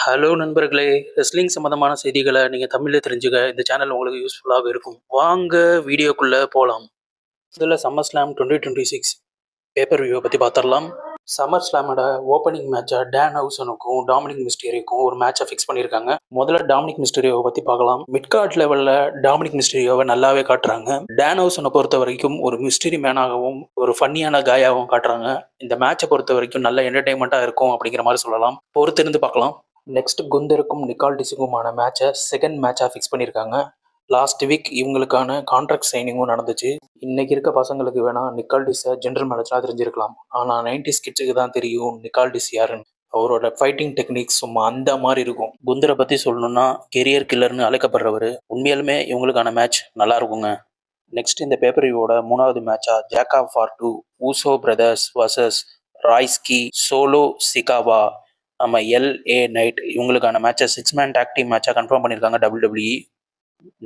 Hello நண்பர்களே! Wrestling சம்மந்தமான செய்திகள நீங்க தமிழ்ல தெரிஞ்சுக்க இந்த சேனல் உங்களுக்கு யூஸ்ஃபுல்லாவே இருக்கும். வாங்க வீடியோக்குள்ள போலாம். முதல்ல சம்மர் ஸ்லாம் 2026 பேப்பர் வியூவ பத்தி பாத்துரலாம். சம்மர் ஸ்லாமோட ஓப்பனிங் மேட்சா டேன் ஹவுசனுக்கும், டாமினிக் மிஸ்டீரியோக்கும் ஒரு மேட்ச ஃபிக்ஸ் பண்ணியிருக்காங்க. முதல்ல டாமினிக் மிஸ்டீரியோவ பத்தி பார்க்கலாம். மிட் கார்ட் லெவல்ல டாமினிக் மிஸ்டீரியோவ நல்லாவே காட்டுறாங்க. டேன் ஹவுசன பொறுத்தவரைக்கும் ஒரு மிஸ்டரி மேனாகவும், ஒரு ஃபன்னியான காயாவும் காட்டுறாங்க. இந்த மேட்ச பொறுத்தவரைக்கும் நல்ல என்டர்டெயின்மெண்ட்டா இருக்கும் அப்படிங்கிற மாரி சொல்லலாம். பொறுத்திருந்து பார்க்கலாம். நெக்ஸ்ட் குந்தருக்கும் நிக்கால்டிஸுக்குமான மேட்சை செகண்ட் மேட்சாக ஃபிக்ஸ் பண்ணியிருக்காங்க. லாஸ்ட் வீக் இவங்களுக்கான கான்ட்ராக்ட் சைனிங்கும் நடந்துச்சு. இன்னைக்கு இருக்க பசங்களுக்கு வேணா நிக்கால்டிஸை ஜென்ரல் மேனேஜராக தெரிஞ்சிருக்கலாம். ஆனால் 90s கிட்ஸுக்கு தான் தெரியும் நிக்கால்டிஸ் யாருன்னு. அவரோட ஃபைட்டிங் டெக்னிக்ஸ் சும்மா அந்த மாதிரி இருக்கும். குந்தரை பற்றி சொல்லணும்னா கெரியர் கில்லர்னு அழைக்கப்படுறவர். உண்மையாலுமே இவங்களுக்கான மேட்ச் நல்லா இருக்குங்க. நெக்ஸ்ட் இந்த பேப்பர் வியூவோட மூணாவது மேட்சா Jacob Fatu Uso brothers versus ராய்ஸ்கி சோலோ சிகாவா நம்ம எல்ஏ நைட் இவங்களுக்கான மேட்சை 6 மேன் டாக் டீம் மேட்சாக கன்ஃபார்ம் பண்ணியிருக்காங்க WWE.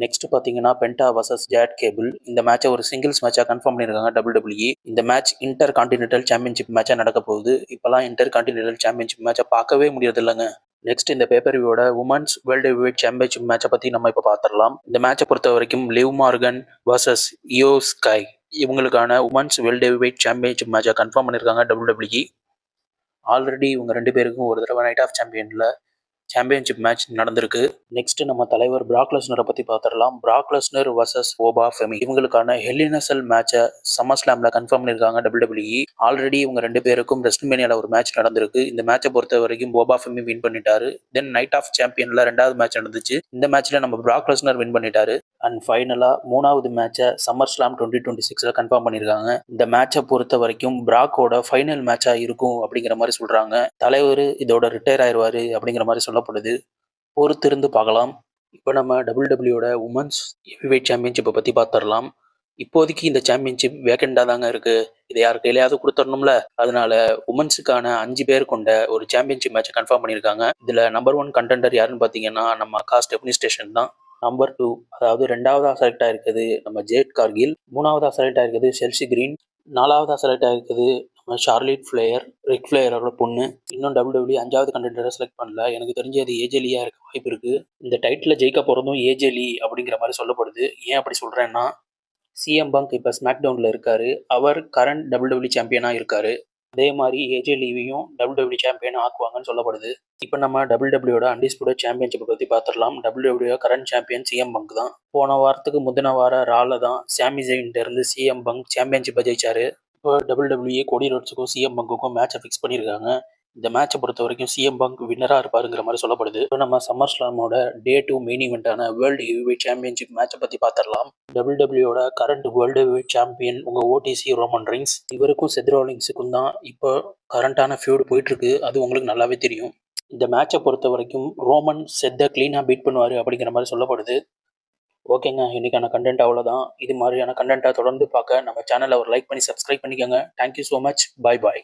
நெக்ஸ்ட் பார்த்தீங்கன்னா பென்டா வர்சஸ் ஜேட் கேபிள் இந்த மேட்சை ஒரு சிங்கிள்ஸ் மேட்சாக கன்ஃபார்ம் பண்ணியிருக்காங்க WWE. இந்த மேட்ச் இன்டர் கான்டினென்டல் சாம்பியன்ஷிப் மேட்சாக நடக்க போகுது. இப்போலாம் இன்டர் கான்டினென்டல் சாம்பியன்ஷிப் மேட்சை பார்க்கவே முடியாது இல்லைங்க. நெக்ஸ்ட் இந்த பேப்பர் வியூவோட உமன்ஸ் வேர்ல்டு ஹெவிவெயிட் சாம்பியன்ஷிப் மேட்சை பற்றி நம்ம இப்போ பார்த்துடலாம். இந்த மேட்சை பொறுத்த வரைக்கும் Liv Morgan versus Iyo Sky இவங்களுக்கான உமன்ஸ் வேர்ல்டு ஹெவிவெயிட் சாம்பியன்ஷிப் மேட்சை கன்ஃபார்ம் பண்ணியிருக்காங்க WWE. ஆல்ரெடி இவங்க 2 பேருக்கும் ஒரு தடவை நைட் ஆஃப் சாம்பியனில் சாம்பியன்ஷிப் மேட்ச் நடந்திருக்கு. நெக்ஸ்ட் நம்ம தலைவர் பிராக் லெஸ்னரை பற்றி பார்த்துடலாம். Brock Lesnar versus Oba Femi இவங்களுக்கான ஹெல் இன் எ செல் மேட்சை சம்மர் ஸ்லாமில் கன்ஃபார்ம் பண்ணியிருக்காங்க WWE. ஆல்ரெடி இவங்க 2 பேருக்கும் ரெஸ்ட்ல்மேனியாவில் ஒரு மேட்ச் நடந்திருக்கு. இந்த மேட்சை பொறுத்த வரைக்கும் ஓபா ஃபெமி வின் பண்ணிட்டாரு. தென் நைட் ஆஃப் சாம்பியனில் 2வது மேட்ச் நடந்துச்சு. இந்த மேட்ச்சில் நம்ம பிராக் லெஸ்னர் வின் பண்ணிட்டாரு. அண்ட் ஃபைனலாக 3வது மேட்சை சம்மர் ஸ்லாம் 2026 கன்ஃபார்ம் பண்ணியிருக்காங்க. இந்த மேட்சை பொறுத்த வரைக்கும் பிராக்கோட ஃபைனல் மேட்சாக இருக்கும் அப்படிங்கிற மாதிரி சொல்கிறாங்க. தலைவர் இதோட ரிட்டையர் ஆயிடுவார் அப்படிங்கிற மாதிரி சொல்லப்படுது. பொறுத்திருந்து பார்க்கலாம். இப்போ நம்ம டபிள்யூடபிள்யூட உமன்ஸ் ஹெவிவெயிட் சாம்பியன்ஷிப்பை பற்றி பார்த்துடலாம். இப்போதைக்கு இந்த சாம்பியன்ஷிப் வேக்கண்டாக தாங்க இருக்குது. இதை யார் கையிலையாவது கொடுத்துடணும்ல. அதனால உமன்ஸுக்கான 5 பேர் கொண்ட ஒரு சாம்பியன்ஷிப் மேட்சை கன்ஃபார்ம் பண்ணியிருக்காங்க. இதில் நம்பர் 1 கண்டெண்டர் யாருன்னு பார்த்தீங்கன்னா நம்ம அக்கா ஸ்டெப்னி ஸ்டேஷன் தான். நம்பர் 2 அதாவது 2வதா செலக்ட் ஆயிருக்குது நம்ம ஜேட் கார்கில். 3வதா செலக்ட் ஆயிருக்குது செல்சி கிரீன். 4வதா செலக்ட் ஆயிருக்குது நம்ம ஷார்லிட் ஃபிளேயர், ரிக் ஃபிளேயரோட பொண்ணு. இன்னும் WWE 5வது கண்டெண்டரை செலக்ட் பண்ணல. எனக்கு தெரிஞ்சு அது ஏஜெலியாக இருக்க வாய்ப்பு இருக்குது. இந்த டைட்டில் ஜெயிக்க போகிறதும் ஏஜெலி அப்படிங்கிற மாதிரி சொல்லப்படுது. ஏன் அப்படி சொல்கிறேன்னா சிஎம் பங்க் இப்போ ஸ்மாக் டவுனில் இருக்காரு. அவர் கரண்ட் WWE சாம்பியனாக இருக்காரு. அதே மாதிரி ஏஜே லீவையும் WWE சாம்பியன் ஆக்குவாங்கன்னு சொல்லப்படுது. இப்போ நம்ம டபிள்யூட அன்டிஸ்பியூட்டட் சாம்பியன்ஷிப்பை பற்றி பார்த்துடலாம். WWE current champion CM bunk தான். போன வாரத்துக்கு முந்தின வார ரால தான் சாமி ஜெயின்ட்ட இருந்து சிஎம் பங்க் சாம்பியன்ஷிப்பை ஜெயிச்சாரு. இப்போ WWE கோடி ரோட்ஸுக்கும் சிஎம் பங்குக்கும் மேட்சை ஃபிக்ஸ் பண்ணியிருக்காங்க. இந்த மேட்சை பொறுத்த வரைக்கும் சிஎம் பங்க் வின்னராக இருப்பாருங்கிற மாதிரி சொல்லப்படுது. இப்போ நம்ம சம்மர் ஸ்லாமோட டே 2 மெயின் ஈவெண்ட்டான வேர்ல்டு ஹெவிவெயிட் சாம்பியன்ஷிப் மேட்சை பற்றி பார்த்துடலாம். டபிள்யூட கரண்ட் வேர்ல்டு ஹெவிவெயிட் சாம்பியன் உங்கள் ஓடிசி ரோமன் ரிங்ஸ். இவருக்கும் செத் ராலின்ஸுக்கும் தான் இப்போ கரண்டான ஃபியூடு போயிட்டுருக்கு. அது உங்களுக்கு நல்லாவே தெரியும். இந்த மேட்சை பொறுத்த வரைக்கும் ரோமன் செத்தை க்ளீனாக பீட் பண்ணுவார் அப்படிங்கிற மாதிரி சொல்லப்படுது. ஓகேங்க, இன்றைக்கான கண்டென்ட் அவ்வளோதான். இது மாதிரியான கண்டென்ட்டாக தொடர்ந்து பார்க்க நம்ம சேனலை ஒரு லைக் பண்ணி சப்ஸ்கிரைப் பண்ணிக்கோங்க. Thank you so much. பாய் பாய்.